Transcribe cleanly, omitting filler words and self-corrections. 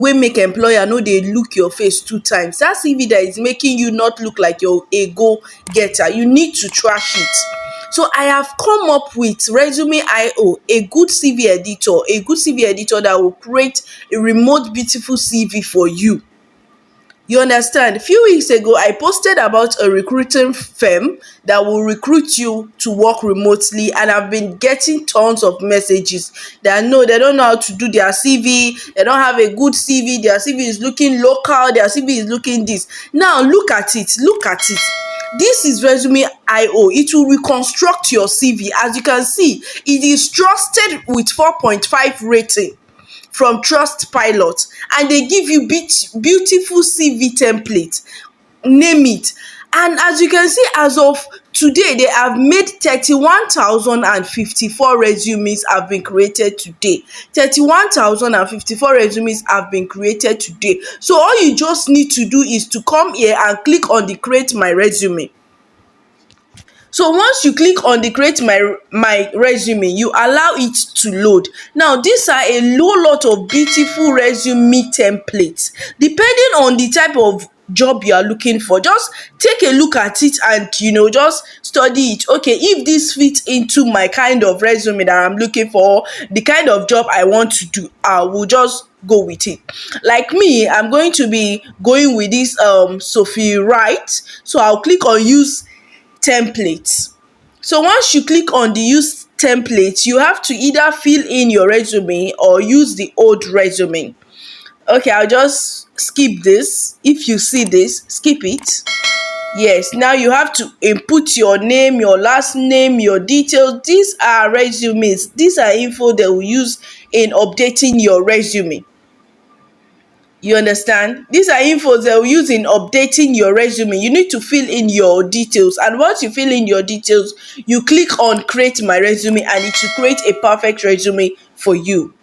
wey make employer no dey look your face two times. Dat CV that is making you not look like you're a go getter, you need to trash it. So I have come up with Resume IO, a good CV editor that will create a remote beautiful CV for you. You understand? A few weeks ago, I posted about a recruiting firm that will recruit you to work remotely, and I've been getting tons of messages that no, they don't know how to do their CV, they don't have a good CV, their CV is looking local, their CV is looking this. Now, look at it. This is Resume IO. It will reconstruct your CV. As you can see, it is trusted with 4.5 rating from Trustpilot, and they give you beautiful CV template, name it. And as you can see, as of today, they have made 31,054 resumes have been created today. 31,054 resumes have been created today. So all you just need to do is to come here and click on the Create My Resume. So once you click on the Create my resume, you allow it to load. Now these are a whole lot of beautiful resume templates. Depending on the type of job you are looking for, just take a look at it and just study it. Okay, if this fits into my kind of resume that I'm looking for, the kind of job I want to do, I will just go with it. Like me, I'm going to be going with this Sophie Wright. So I'll click on use templates. So once you click on the use template, you have to either fill in your resume or use the old resume. Okay, I'll just skip this. If you see this, skip it. Yes, now you have to input your name, your last name, your details. These are resumes. These are info they will use in updating your resume. You understand? These are infos they'll use in updating your resume. You need to fill in your details. And once you fill in your details, you click on Create My Resume, and it will create a perfect resume for you.